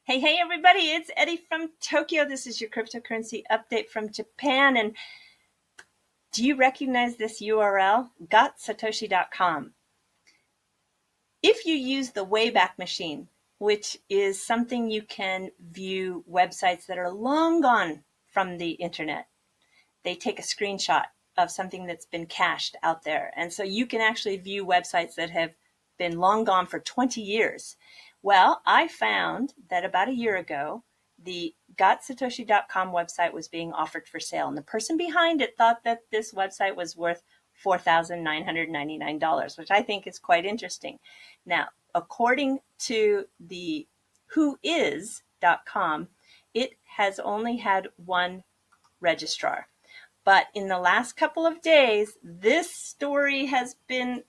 Hey, everybody, it's Eddie from Tokyo. This is your cryptocurrency update from Japan. And do you recognize this URL? GotSatoshi.com. If you use the Wayback Machine, which is something you can view websites that are long gone from the internet, they take a screenshot of something that's been cached out there. And so you can actually view websites that have been long gone for 20 years. Well, I found that about a year ago, the GotSatoshi.com website was being offered for sale. And the person behind it thought that this website was worth $4,999, which I think is quite interesting. Now, according to the whois.com, it has only had one registrar. But in the last couple of days, this story has been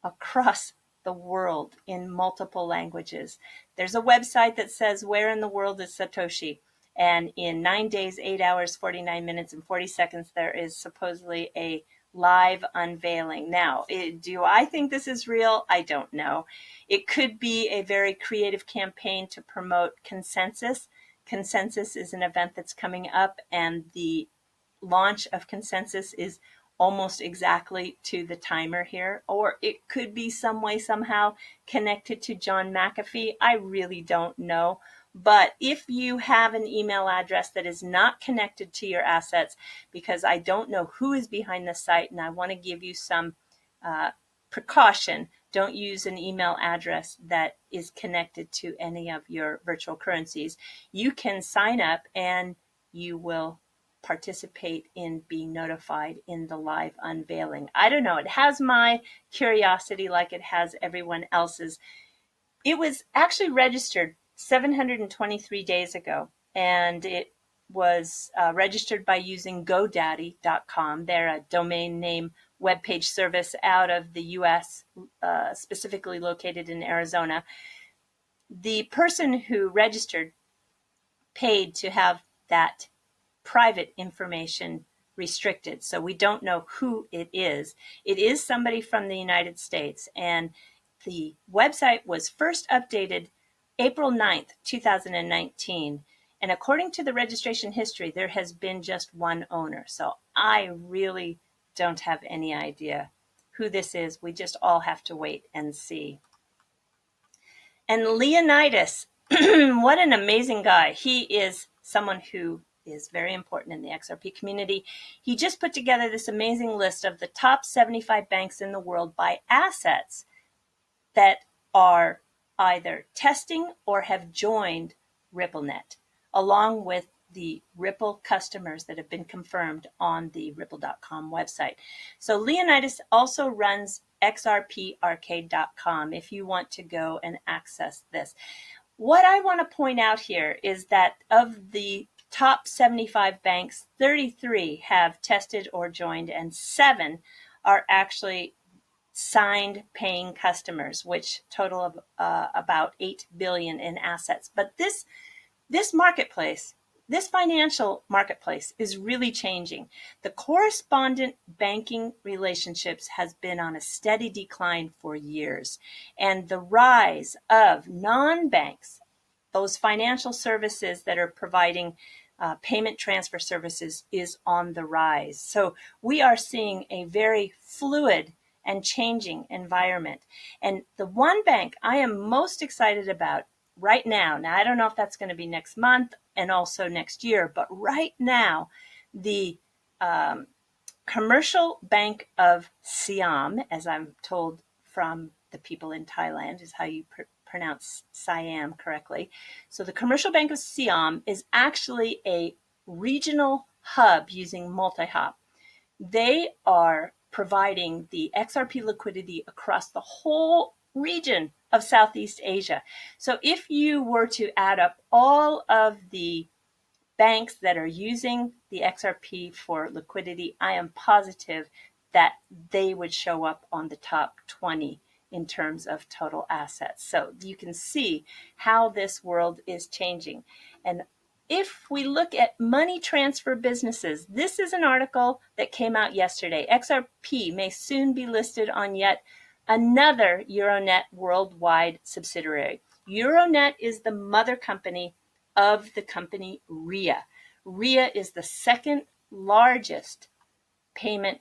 across the world in multiple languages. There's a website that says, "Where in the world is Satoshi?" And in 9 days, 8 hours, 49 minutes, and 40 seconds, there is supposedly a live unveiling. Now, do I think this is real? I don't know. It could be a very creative campaign to promote Consensus. Consensus is an event that's coming up, and the launch of Consensus is almost exactly to the timer here, or it could be some way, somehow connected to John McAfee. I really don't know. But if you have an email address that is not connected to your assets, because I don't know who is behind the site, and I want to give you some precaution, don't use an email address that is connected to any of your virtual currencies. You can sign up and you will participate in being notified in the live unveiling. I don't know. It has my curiosity like it has everyone else's. It was actually registered 723 days ago, and it was registered by using GoDaddy.com. They're a domain name webpage service out of the U.S., specifically located in Arizona. The person who registered paid to have that private information restricted, so we don't know who it is. It is somebody from the United States, and the website was first updated April 9th, 2019. And according to the registration history, there has been just one owner. So I really don't have any idea who this is. We just all have to wait and see. And Leonidas, what an amazing guy. He is someone who is very important in the XRP community. He just put together this amazing list of the top 75 banks in the world by assets that are either testing or have joined RippleNet, along with the Ripple customers that have been confirmed on the Ripple.com website. So Leonidas also runs XRParcade.com if you want to go and access this. What I want to point out here is that of the top 75 banks, 33 have tested or joined, and 7 are actually signed paying customers, which total of about 8 billion in assets. But this marketplace, this financial marketplace is really changing. The correspondent banking relationships has been on a steady decline for years. And the rise of non-banks, those financial services that are providing payment transfer services, is on the rise. So we are seeing a very fluid and changing environment. And the one bank I am most excited about right now I don't know if that's going to be next month and also next year, but right now, the Commercial Bank of Siam, as I'm told from the people in Thailand, is how you pronounce Siam correctly. So the Commercial Bank of Siam is actually a regional hub using multi-hop. They are providing the XRP liquidity across the whole region of Southeast Asia. So if you were to add up all of the banks that are using the XRP for liquidity, I am positive that they would show up on the top 20 in terms of total assets. So you can see how this world is changing. And if we look at money transfer businesses, this is an article that came out yesterday. XRP may soon be listed on yet another Euronet Worldwide subsidiary. Euronet is the mother company of the company RIA. RIA is the second largest payment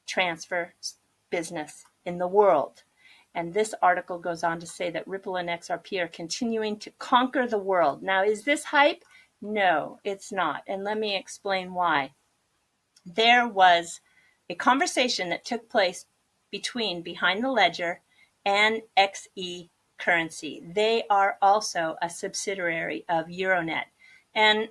transfer business in the world. And this article goes on to say that Ripple and XRP are continuing to conquer the world. Now, is this hype? No, it's not. And let me explain why. There was a conversation that took place between Behind the Ledger and XE Currency. They are also a subsidiary of Euronet. And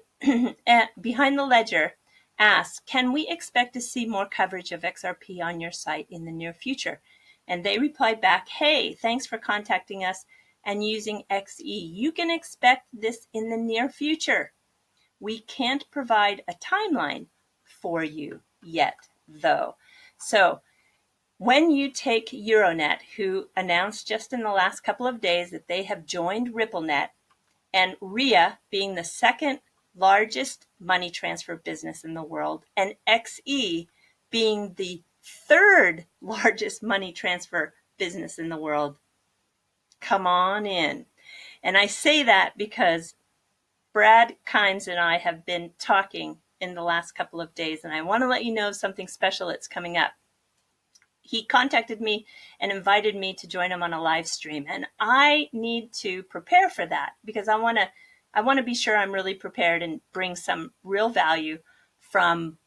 Behind the Ledger asks, can we expect to see more coverage of XRP on your site in the near future? And they replied back, hey, thanks for contacting us and using XE. You can expect this in the near future. We can't provide a timeline for you yet, though. So when you take Euronet, who announced just in the last couple of days that they have joined RippleNet, and RIA being the second largest money transfer business in the world, and XE being the third largest money transfer business in the world, come on in. And I say that because Brad Kimes and I have been talking in the last couple of days, and I want to let you know something special that's coming up. He contacted me and invited me to join him on a live stream, and I need to prepare for that because I want to be sure I'm really prepared and bring some real value from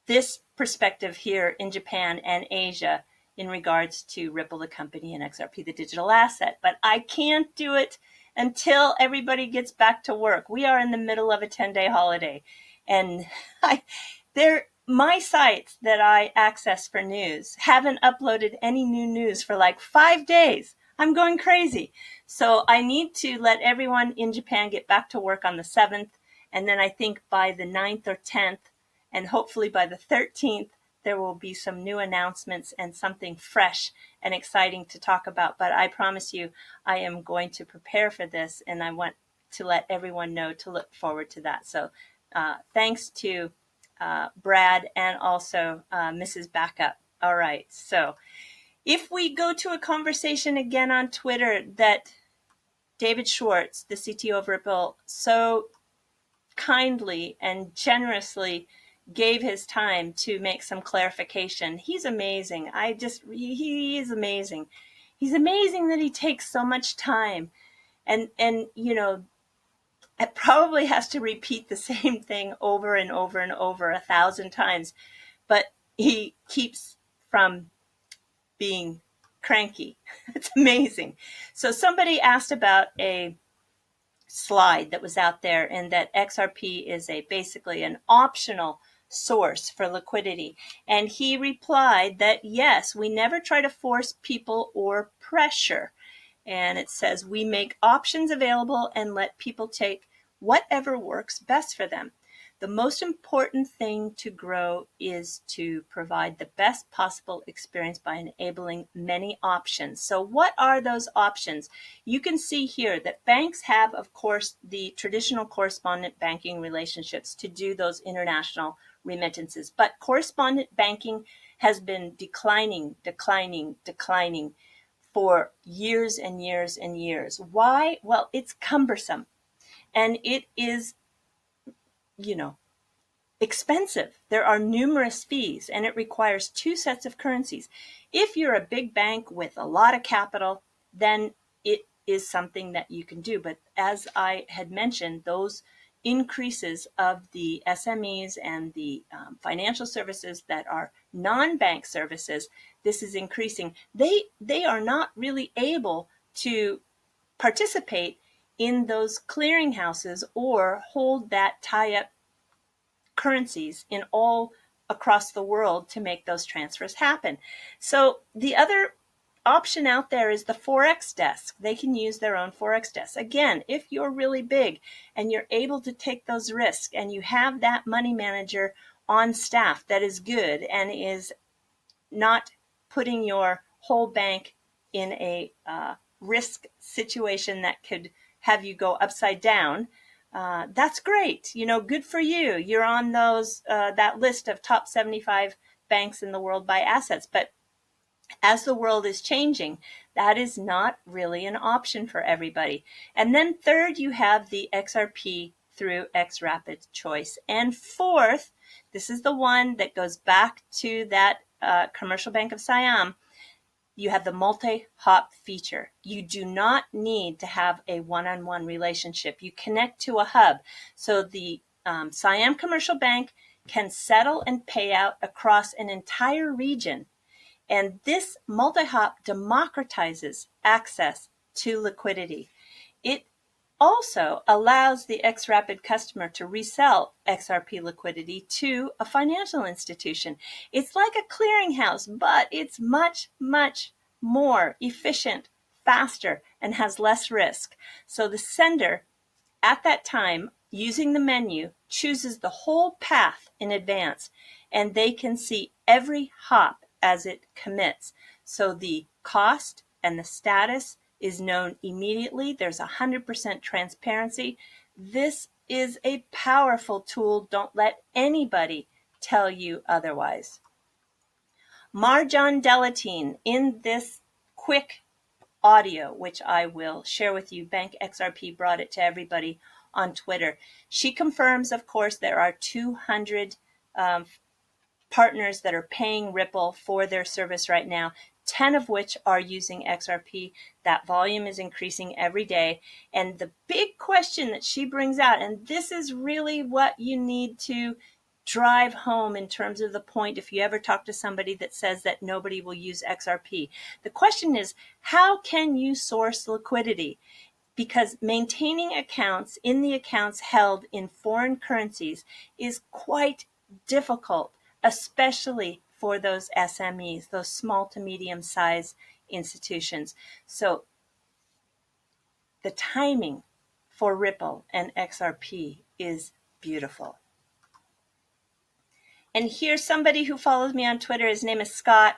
this perspective here in Japan and Asia in regards to Ripple, the company, and XRP, the digital asset. But I can't do it until everybody gets back to work. We are in the middle of a 10-day holiday, and my sites that I access for news haven't uploaded any new news for like 5 days. I'm going crazy. So I need to let everyone in Japan get back to work on the 7th. And then I think by the 9th or 10th, and hopefully by the 13th, there will be some new announcements and something fresh and exciting to talk about. But I promise you, I am going to prepare for this, and I want to let everyone know to look forward to that. So thanks to Brad and also Mrs. Backup. All right. So if we go to a conversation again on Twitter that David Schwartz, the CTO of Ripple, so kindly and generously gave his time to make some clarification. He's amazing. He is amazing. He's amazing that he takes so much time. And you know, it probably has to repeat the same thing over and over and over 1,000 times, but he keeps from being cranky. It's amazing. So somebody asked about a slide that was out there, and that XRP is basically an optional source for liquidity. And he replied that yes, we never try to force people or pressure. And it says we make options available and let people take whatever works best for them. The most important thing to grow is to provide the best possible experience by enabling many options. So what are those options? You can see here that banks have, of course, the traditional correspondent banking relationships to do those international remittances. But correspondent banking has been declining for years and years and years. Why? Well, it's cumbersome. And it is, expensive. There are numerous fees, and it requires 2 sets of currencies. If you're a big bank with a lot of capital, then it is something that you can do. But as I had mentioned, those increases of the SMEs and the financial services that are non-bank services, this is increasing. They are not really able to participate in those clearinghouses or hold that tie-up currencies in all across the world to make those transfers happen. So the other option out there is the Forex desk. They can use their own Forex desk. Again, if you're really big and you're able to take those risks and you have that money manager on staff that is good and is not putting your whole bank in a risk situation that could have you go upside down, that's great. Good for you. You're on that list of top 75 banks in the world by assets. But as the world is changing, That is not really an option for everybody. And then third, you have the XRP through XRapid choice. And fourth, this is the one that goes back to that Commercial Bank of Siam. You have the multi-hop feature. You do not need to have a one-on-one relationship. You connect to a hub. So the Siam Commercial Bank can settle and pay out across an entire region. And this multi-hop democratizes access to liquidity. It also allows the XRapid customer to resell XRP liquidity to a financial institution. It's like a clearinghouse, but it's much, much more efficient, faster, and has less risk. So the sender at that time, using the menu, chooses the whole path in advance, and they can see every hop as it commits. So the cost and the status is known immediately. There's 100% transparency. This is a powerful tool. Don't let anybody tell you otherwise. Marjan Delattine, in this quick audio, which I will share with you, Bank XRP brought it to everybody on Twitter. She confirms, of course, there are 200 partners that are paying Ripple for their service right now, 10 of which are using XRP. That volume is increasing every day. And the big question that she brings out, and this is really what you need to drive home in terms of the point if you ever talk to somebody that says that nobody will use XRP. The question is, how can you source liquidity? Because maintaining accounts in the accounts held in foreign currencies is quite difficult, especially for those SMEs, those small to medium sized institutions. So the timing for Ripple and XRP is beautiful. And here's somebody who follows me on Twitter. His name is Scott.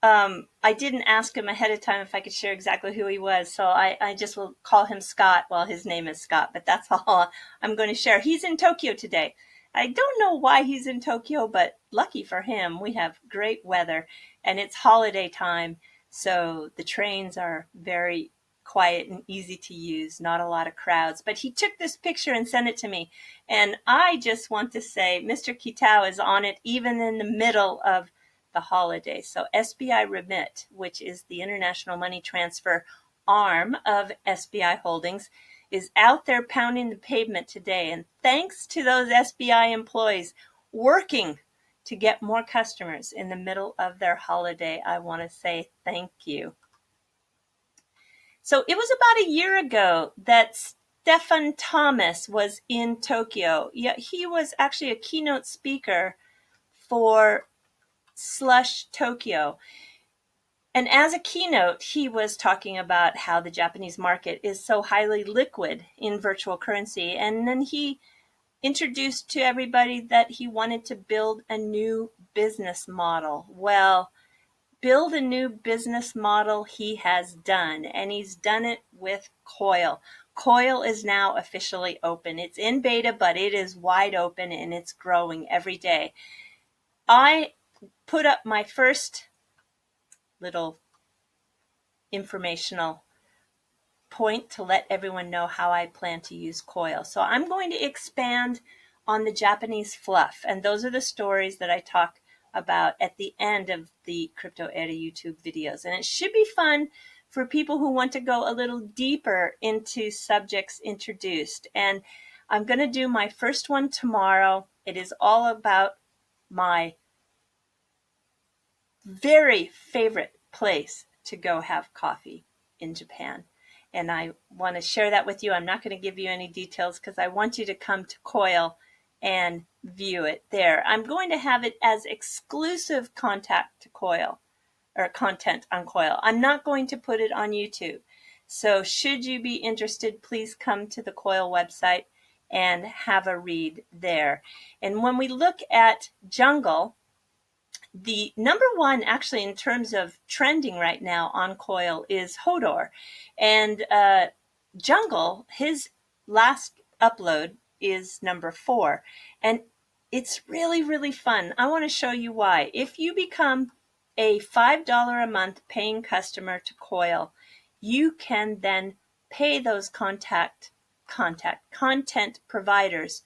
I didn't ask him ahead of time if I could share exactly who he was, so I just will call him Scott. Well, his name is Scott, but that's all I'm going to share. He's in Tokyo today. I don't know why he's in Tokyo, but lucky for him, we have great weather, and it's holiday time, so the trains are very quiet and easy to use, not a lot of crowds. But he took this picture and sent it to me, and I just want to say Mr. Kitao is on it even in the middle of the holiday. So SBI Remit, which is the international money transfer arm of SBI Holdings, is out there pounding the pavement today. And thanks to those SBI employees working to get more customers in the middle of their holiday, I want to say thank you. So it was about a year ago that Stephan Thomas was in Tokyo. Yeah, he was actually a keynote speaker for Slush Tokyo. And as a keynote, he was talking about how the Japanese market is so highly liquid in virtual currency. And then he introduced to everybody that he wanted to build a new business model. Well, build a new business model he has done, and he's done it with Coil. Coil is now officially open. It's in beta, but it is wide open and it's growing every day. I put up my first little informational point to let everyone know how I plan to use Coil. So I'm going to expand on the Japanese fluff, and those are the stories that I talk about at the end of the Crypto Era YouTube videos. And it should be fun for people who want to go a little deeper into subjects introduced. And I'm going to do my first one tomorrow. It is all about my very favorite place to go have coffee in Japan. And I want to share that with you. I'm not going to give you any details because I want you to come to Coil and view it there. I'm going to have it as exclusive contact to Coil, or content on Coil. I'm not going to put it on YouTube. So should you be interested, please come to the Coil website and have a read there. And when we look at Jungle, the number one actually in terms of trending right now on Coil is Hodor. And Jungle, his last upload is number 4. And it's really, really fun. I want to show you why. If you become a $5 a month paying customer to Coil, you can then pay those content providers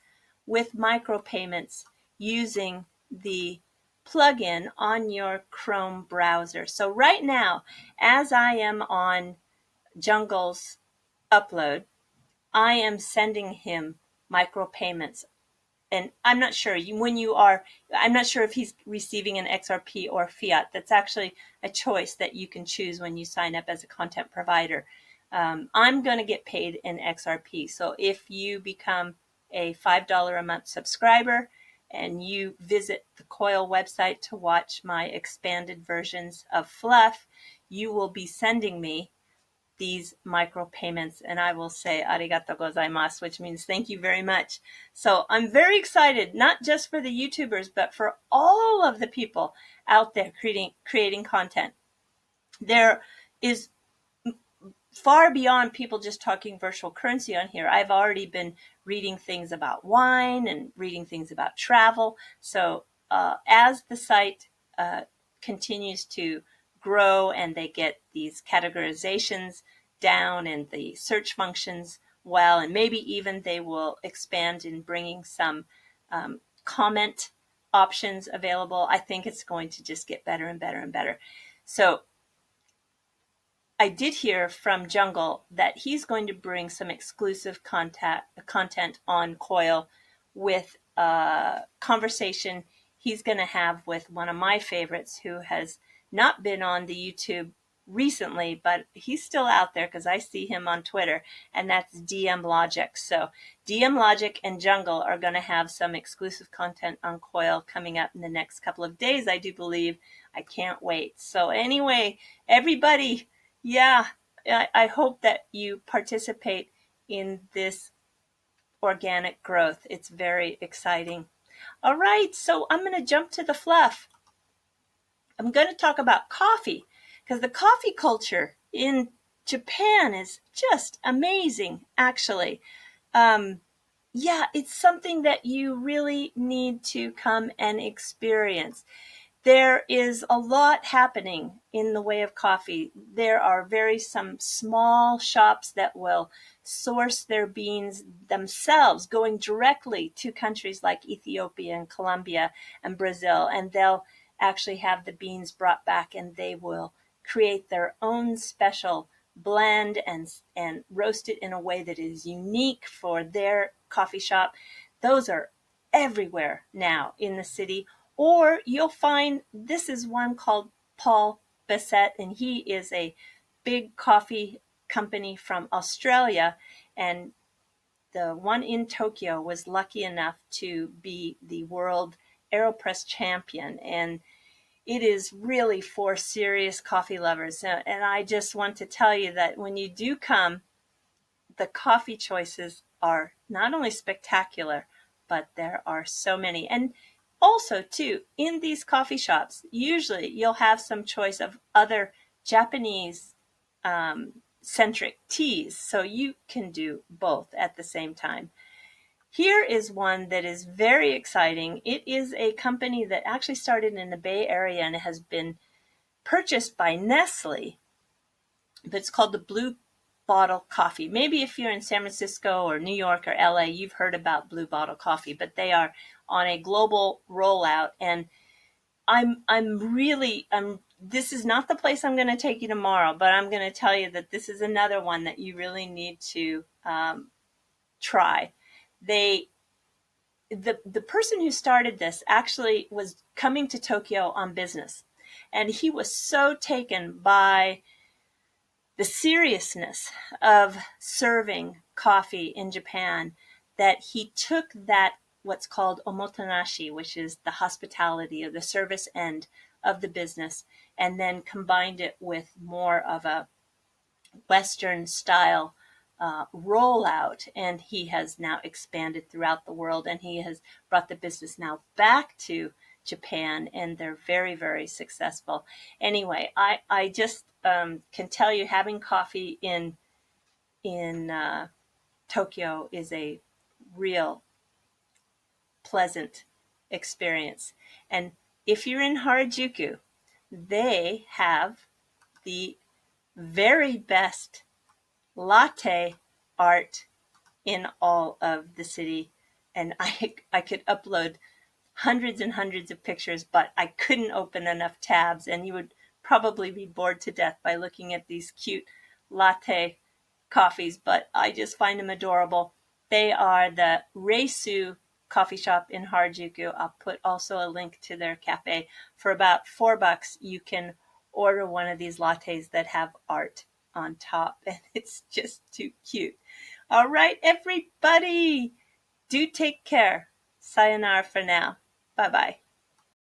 with micropayments using the plugin on your Chrome browser. So right now, as I am on Jungle's upload, I am sending him micropayments. And I'm not sure I'm not sure if he's receiving an XRP or fiat. That's actually a choice that you can choose when you sign up as a content provider. I'm going to get paid in XRP. So if you become a $5 a month subscriber and you visit the Coil website to watch my expanded versions of Fluff, you will be sending me these micropayments, and I will say arigato gozaimasu, which means thank you very much. So I'm very excited, not just for the YouTubers, but for all of the people out there creating content. There is far beyond people just talking virtual currency on here. I've already been reading things about wine and reading things about travel. So as the site continues to grow and they get these categorizations down and the search functions well, and maybe even they will expand in bringing some comment options available, I think it's going to just get better and better and better. So I did hear from Jungle that he's going to bring some exclusive content on Coil with a conversation he's going to have with one of my favorites who has not been on the YouTube recently, but he's still out there because I see him on Twitter, and that's DM Logic. So DM Logic and Jungle are going to have some exclusive content on Coil coming up in the next couple of days, I do believe. I can't wait. So anyway, everybody, yeah, I hope that you participate in this organic growth. It's very exciting. All right, so I'm going to jump to the fluff. I'm going to talk about coffee because the coffee culture in Japan is just amazing, actually. Yeah, it's something that you really need to come and experience. There is a lot happening in the way of coffee. There are some small shops that will source their beans themselves, going directly to countries like Ethiopia and Colombia and Brazil, and they'll actually have the beans brought back and they will create their own special blend and roast it in a way that is unique for their coffee shop. Those are everywhere now in the city. Or you'll find this is one called Paul Bassett, and he is a big coffee company from Australia. And the one in Tokyo was lucky enough to be the world AeroPress champion. And it is really for serious coffee lovers. And I just want to tell you that when you do come, the coffee choices are not only spectacular, but there are so many. And also, too, in these coffee shops, usually you'll have some choice of other Japanese centric teas. So you can do both at the same time. Here is one that is very exciting. It is a company that actually started in the Bay Area and has been purchased by Nestle, but it's called the Blue Bottle Coffee. Maybe if you're in San Francisco or New York or LA, you've heard about Blue Bottle Coffee, but they are on a global rollout. And this is not the place I'm going to take you tomorrow, but I'm going to tell you that this is another one that you really need to try. The person who started this actually was coming to Tokyo on business, and he was so taken by the seriousness of serving coffee in Japan that he took that what's called omotenashi, which is the hospitality or the service end of the business, and then combined it with more of a Western style rollout. And he has now expanded throughout the world, and he has brought the business now back to Japan, and they're very, very successful. Anyway, I just can tell you, having coffee in Tokyo is a real pleasant experience. And if you're in Harajuku, they have the very best latte art in all of the city. And I could upload hundreds and hundreds of pictures, but I couldn't open enough tabs, and you would probably be bored to death by looking at these cute latte coffees, but I just find them adorable. They are the Reisu coffee shop in Harajuku. I'll put also a link to their cafe. For about $4, you can order one of these lattes that have art on top, and it's just too cute. All right, everybody, do take care. Sayonara for now. Bye-bye.